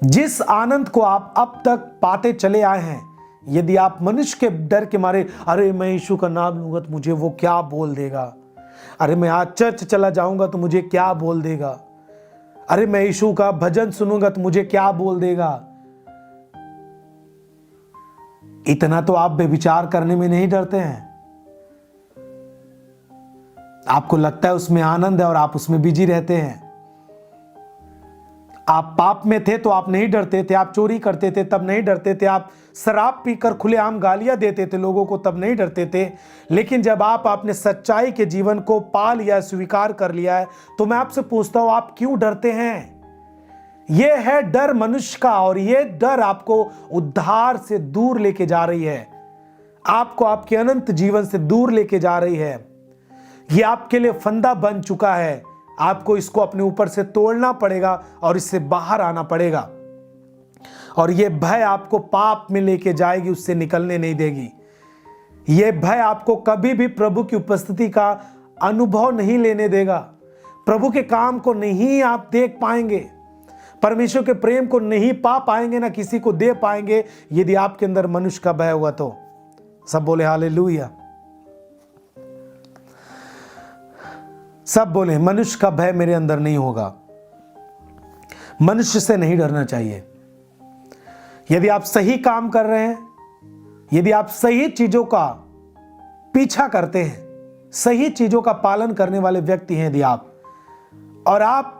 जिस आनंद को आप अब तक पाते चले आए हैं, यदि आप मनुष्य के डर के मारे, अरे मैं यीशु का नाम लूंगा तो मुझे वो क्या बोल देगा, अरे मैं आज चर्च चला जाऊंगा तो मुझे क्या बोल देगा, अरे मैं यीशु का भजन सुनूंगा तो मुझे क्या बोल देगा, इतना तो आप बेविचार करने में नहीं डरते हैं। आपको लगता है उसमें आनंद है और आप उसमें बिजी रहते हैं। आप पाप में थे तो आप नहीं डरते थे, आप चोरी करते थे तब नहीं डरते थे, आप शराब पीकर खुलेआम गालियां देते थे लोगों को तब नहीं डरते थे। लेकिन जब आप आपने सच्चाई के जीवन को पा लिया, स्वीकार कर लिया है, तो मैं आपसे पूछता हूं आप क्यों डरते हैं? यह है डर मनुष्य का, और यह डर आपको उद्धार से दूर लेके जा रही है, आपको आपके अनंत जीवन से दूर लेके जा रही है। यह आपके लिए फंदा बन चुका है, आपको इसको अपने ऊपर से तोड़ना पड़ेगा और इससे बाहर आना पड़ेगा। और यह भय आपको पाप में लेके जाएगी, उससे निकलने नहीं देगी। यह भय आपको कभी भी प्रभु की उपस्थिति का अनुभव नहीं लेने देगा। प्रभु के काम को नहीं आप देख पाएंगे, परमेश्वर के प्रेम को नहीं पा पाएंगे, ना किसी को दे पाएंगे, यदि आपके अंदर मनुष्य का भय हुआ तो। सब बोले हालेलुया। सब बोले मनुष्य का भय मेरे अंदर नहीं होगा। मनुष्य से नहीं डरना चाहिए। यदि आप सही काम कर रहे हैं, यदि आप सही चीजों का पीछा करते हैं, सही चीजों का पालन करने वाले व्यक्ति हैं यदि आप, और आप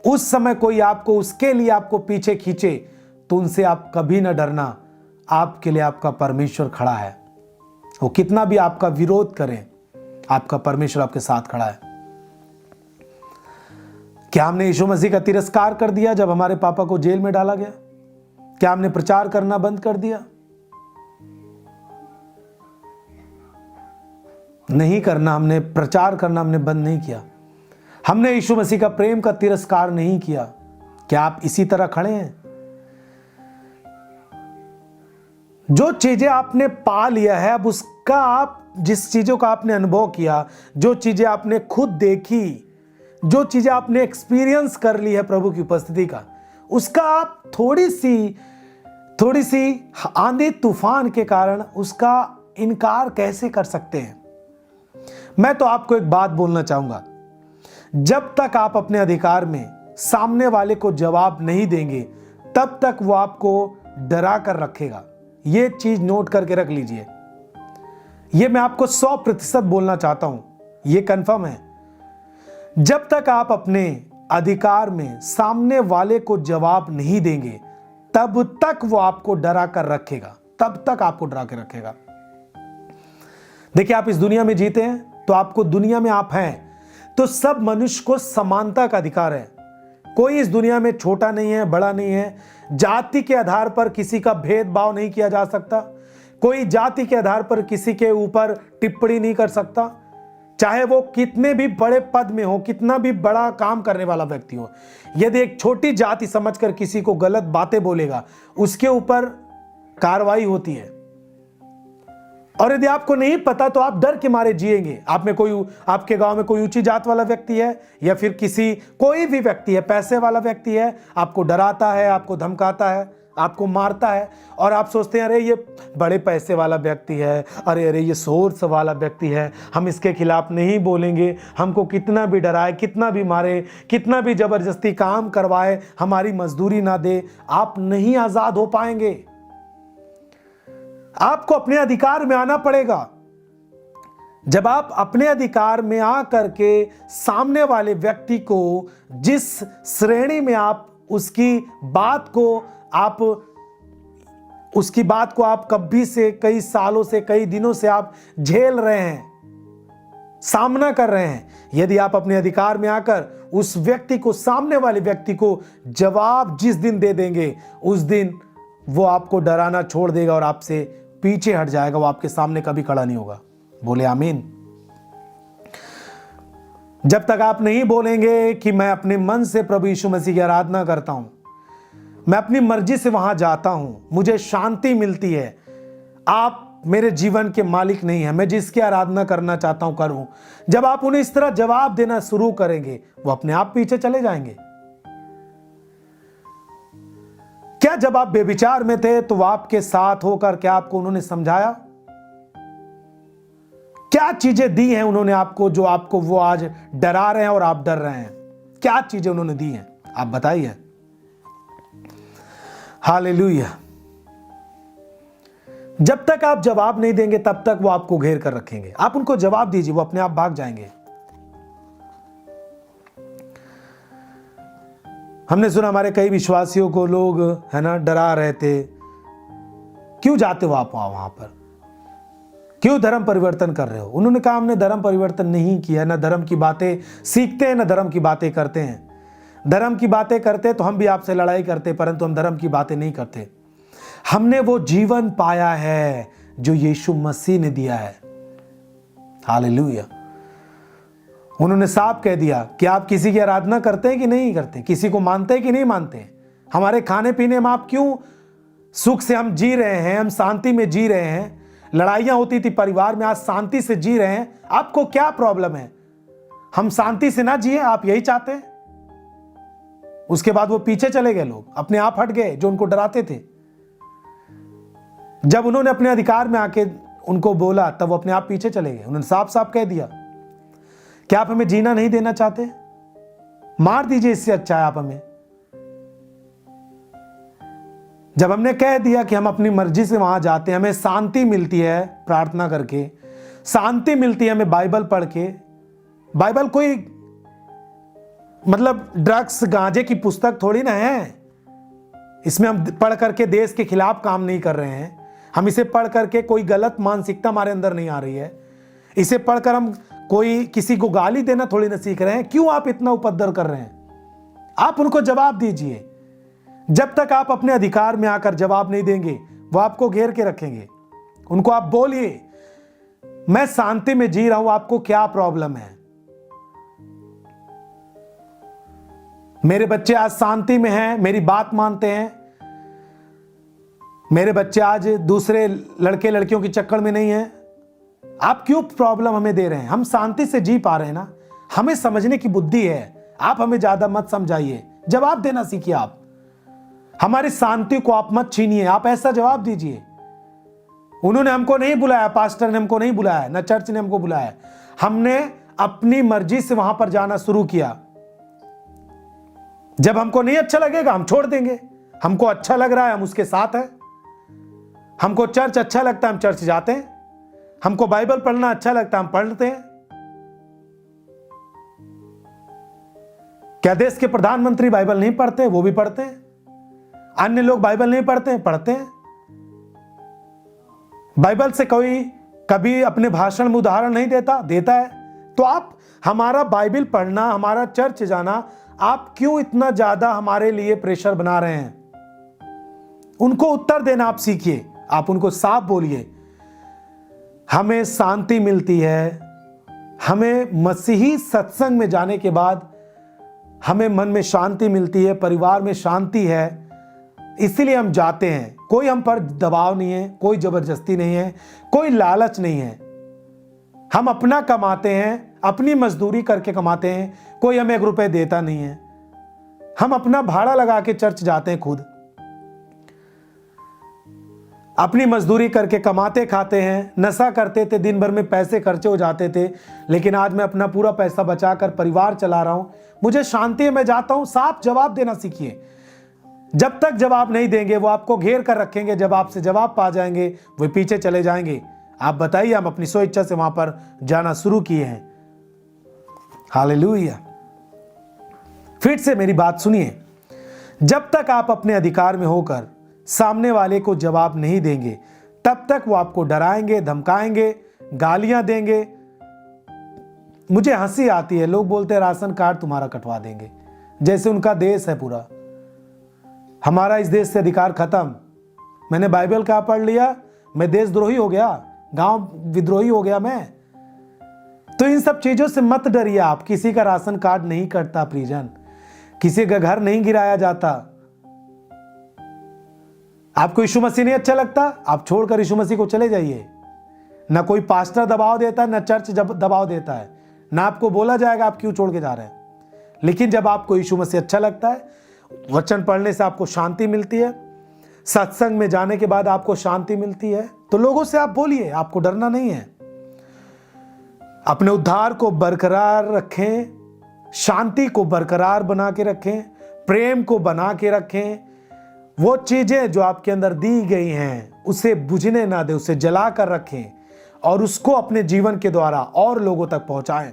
उस समय कोई आपको उसके लिए आपको पीछे खींचे, तो उनसे आप कभी ना डरना। आपके लिए आपका परमेश्वर खड़ा है। वो कितना भी आपका विरोध करें, आपका परमेश्वर आपके साथ खड़ा है। क्या हमने यीशु मसीह का तिरस्कार कर दिया जब हमारे पापा को जेल में डाला गया? क्या हमने प्रचार करना बंद कर दिया? नहीं करना, हमने प्रचार करना हमने बंद नहीं किया। हमने यीशु मसीह का प्रेम का तिरस्कार नहीं किया। क्या आप इसी तरह खड़े हैं? जो चीजें आपने पा लिया है, अब उसका आप, जिस चीजों का आपने अनुभव किया, जो चीजें आपने खुद देखी, जो चीजें आपने एक्सपीरियंस कर ली है प्रभु की उपस्थिति का, उसका आप थोड़ी सी आंधी तूफान के कारण उसका इनकार कैसे कर सकते हैं? मैं तो आपको एक बात बोलना चाहूंगा, जब तक आप अपने अधिकार में सामने वाले को जवाब नहीं देंगे, तब तक वो आपको डरा कर रखेगा। ये चीज नोट करके रख लीजिए। ये मैं आपको 100% बोलना चाहता हूं, ये कंफर्म है। जब तक आप अपने अधिकार में सामने वाले को जवाब नहीं देंगे, तब तक वो आपको डरा कर रखेगा, तब तक आपको डरा कर रखेगा। देखिए, आप इस दुनिया में जीते हैं तो आपको, दुनिया में आप हैं तो सब मनुष्य को समानता का अधिकार है। कोई इस दुनिया में छोटा नहीं है, बड़ा नहीं है। जाति के आधार पर किसी का भेदभाव नहीं किया जा सकता। कोई जाति के आधार पर किसी के ऊपर टिप्पणी नहीं कर सकता, चाहे वो कितने भी बड़े पद में हो, कितना भी बड़ा काम करने वाला व्यक्ति हो। यदि एक छोटी जाति समझकर किसी को गलत बातें बोलेगा, उसके ऊपर कार्रवाई होती है। और यदि आपको नहीं पता तो आप डर के मारे जिएंगे। आप में कोई, आपके गांव में कोई ऊंची जात वाला व्यक्ति है, या फिर कोई भी व्यक्ति है, पैसे वाला व्यक्ति है, आपको डराता है, आपको धमकाता है, आपको मारता है, और आप सोचते हैं अरे ये बड़े पैसे वाला व्यक्ति है, अरे ये सोर्स वाला व्यक्ति है, हम इसके खिलाफ नहीं बोलेंगे। हमको कितना भी डराए, कितना भी मारे, कितना भी जबरदस्ती काम करवाए, हमारी मजदूरी ना दे, आप नहीं आजाद हो पाएंगे। आपको अपने अधिकार में आना पड़ेगा। जब आप अपने अधिकार में आकर के सामने वाले व्यक्ति को, जिस श्रेणी में आप उसकी बात को आप कभी से, कई सालों से, कई दिनों से आप झेल रहे हैं, सामना कर रहे हैं, यदि आप अपने अधिकार में आकर उस व्यक्ति को, सामने वाले व्यक्ति को जवाब जिस दिन दे देंगे, उस दिन वो आपको डराना छोड़ देगा और आपसे पीछे हट जाएगा। वो आपके सामने कभी खड़ा नहीं होगा। बोले आमीन। जब तक आप नहीं बोलेंगे कि मैं अपने मन से प्रभु यीशु मसीह की आराधना करता हूं, मैं अपनी मर्जी से वहां जाता हूं, मुझे शांति मिलती है, आप मेरे जीवन के मालिक नहीं है, मैं जिसकी आराधना करना चाहता हूं करूं, जब आप उन्हें इस तरह जवाब देना शुरू करेंगे, वो अपने आप पीछे चले जाएंगे। क्या जब आप बेविचार में थे तो वो आपके साथ होकर क्या आपको उन्होंने समझाया? क्या चीजें दी हैं उन्होंने आपको जो आपको वो आज डरा रहे हैं और आप डर रहे हैं? क्या चीजें उन्होंने दी हैं आप बताइए। हालेलुया। जब तक आप जवाब नहीं देंगे तब तक वो आपको घेर कर रखेंगे। आप उनको जवाब दीजिए, वो अपने आप भाग जाएंगे। हमने सुना हमारे कई विश्वासियों को लोग है ना डरा रहे थे, क्यों जाते हो आप वहां पर, क्यों धर्म परिवर्तन कर रहे हो? उन्होंने कहा हमने धर्म परिवर्तन नहीं किया, ना धर्म की बातें सीखते हैं ना धर्म की बातें करते हैं। धर्म की बातें करते तो हम भी आपसे लड़ाई करते, परंतु हम धर्म की बातें नहीं करते। हमने वो जीवन पाया है जो यीशु मसीह ने दिया है। हालेलुया। उन्होंने साफ कह दिया कि आप किसी की आराधना करते हैं कि नहीं करते, किसी को मानते हैं कि नहीं मानते, हमारे खाने पीने में आप क्यों सुख से हम जी रहे हैं, हम शांति में जी रहे हैं। लड़ाइयां होती थी परिवार में, आज शांति से जी रहे हैं। आपको क्या प्रॉब्लम है? हम शांति से ना जिए, आप यही चाहते हैं? उसके बाद वो पीछे चले गए, लोग अपने आप हट गए जो उनको डराते थे। जब उन्होंने अपने अधिकार में आके उनको बोला तब वो अपने आप पीछे चले गए। उन्होंने साफ साफ कह दिया, क्या आप हमें जीना नहीं देना चाहते? मार दीजिए, इससे अच्छा है आप हमें। जब हमने कह दिया कि हम अपनी मर्जी से वहां जाते हैं, हमें शांति मिलती है प्रार्थना करके, शांति मिलती है हमें बाइबल पढ़ के। बाइबल कोई मतलब ड्रग्स गांजे की पुस्तक थोड़ी ना है। इसमें हम पढ़ करके देश के खिलाफ काम नहीं कर रहे हैं। हम इसे पढ़ करके कोई गलत मानसिकता हमारे अंदर नहीं आ रही है। इसे पढ़कर हम कोई किसी को गाली देना थोड़ी ना सीख रहे हैं। क्यों आप इतना उपद्रव कर रहे हैं? आप उनको जवाब दीजिए। जब तक आप अपने अधिकार में आकर जवाब नहीं देंगे, वो आपको घेर के रखेंगे। उनको आप बोलिए, मैं शांति में जी रहा हूं, आपको क्या प्रॉब्लम है? मेरे बच्चे आज शांति में हैं, मेरी बात मानते हैं। मेरे बच्चे आज दूसरे लड़के लड़कियों की चक्कर में नहीं है। आप क्यों प्रॉब्लम हमें दे रहे हैं? हम शांति से जी पा रहे हैं ना। हमें समझने की बुद्धि है, आप हमें ज्यादा मत समझाइए। जवाब देना सीखिए। आप हमारी शांति को आप मत छीनिए, आप ऐसा जवाब दीजिए। उन्होंने हमको नहीं बुलाया, पास्टर ने हमको नहीं बुलाया, ना चर्च ने हमको बुलाया। हमने अपनी मर्जी से वहां पर जाना शुरू किया। जब हमको नहीं अच्छा लगेगा हम छोड़ देंगे। हमको अच्छा लग रहा है हम उसके साथ हैं। हमको चर्च अच्छा लगता है हम चर्च जाते हैं। हमको बाइबल पढ़ना अच्छा लगता है हम पढ़ते हैं। क्या देश के प्रधानमंत्री बाइबल नहीं पढ़ते? वो भी पढ़ते हैं। अन्य लोग बाइबल नहीं पढ़ते हैं? पढ़ते हैं। बाइबल से कोई कभी अपने भाषण में उदाहरण नहीं देता? देता है। तो आप हमारा बाइबल पढ़ना, हमारा चर्च जाना, आप क्यों इतना ज्यादा हमारे लिए प्रेशर बना रहे हैं? उनको उत्तर देना आप सीखिए। आप उनको साफ बोलिए, हमें शांति मिलती है। हमें मसीही सत्संग में जाने के बाद हमें मन में शांति मिलती है, परिवार में शांति है, इसीलिए हम जाते हैं। कोई हम पर दबाव नहीं है, कोई जबरदस्ती नहीं है, कोई लालच नहीं है। हम अपना कमाते हैं, अपनी मजदूरी करके कमाते हैं, कोई हमें 1 रुपए देता नहीं है। हम अपना भाड़ा लगा के चर्च जाते हैं, खुद अपनी मजदूरी करके कमाते खाते हैं। नशा करते थे, दिन भर में पैसे खर्चे हो जाते थे, लेकिन आज मैं अपना पूरा पैसा बचाकर परिवार चला रहा हूं। मुझे शांति है, मैं जाता हूं। साफ जवाब देना सीखिए। जब तक जवाब नहीं देंगे वो आपको घेर कर रखेंगे। जब आपसे जवाब पा जाएंगे वो पीछे चले जाएंगे। आप बताइए, हम अपनी स्वेच्छा से वहां पर जाना शुरू किए हैं। हालेलुया। फिर से मेरी बात सुनिए, जब तक आप अपने अधिकार में होकर सामने वाले को जवाब नहीं देंगे तब तक वो आपको डराएंगे, धमकाएंगे, गालियां देंगे। मुझे हंसी आती है, लोग बोलते हैं राशन कार्ड तुम्हारा कटवा देंगे, जैसे उनका देश है पूरा। हमारा इस देश से अधिकार खत्म। मैंने बाइबल का पढ़ लिया, मैं देशद्रोही हो गया, गांव विद्रोही हो गया मैं। तो इन सब चीजों से मत डरिए आप। किसी का राशन कार्ड नहीं कटता प्रिजन, किसी का घर नहीं गिराया जाता। आपको यीशु मसीह नहीं अच्छा लगता, आप छोड़कर यीशु मसीह को चले जाइए। ना कोई पास्टर दबाव देता है, ना चर्च दबाव देता है, ना आपको बोला जाएगा आप क्यों छोड़ के जा रहे हैं। लेकिन जब आपको यीशु मसीह अच्छा लगता है, वचन पढ़ने से आपको शांति मिलती है, सत्संग में जाने के बाद आपको शांति मिलती है, तो लोगों से आप बोलिए, आपको डरना नहीं है। अपने उद्धार को बरकरार रखें, शांति को बरकरार बना के रखें, प्रेम को बना के रखें। वो चीजें जो आपके अंदर दी गई हैं उसे बुझने ना दें, उसे जला कर रखें और उसको अपने जीवन के द्वारा और लोगों तक पहुंचाएं।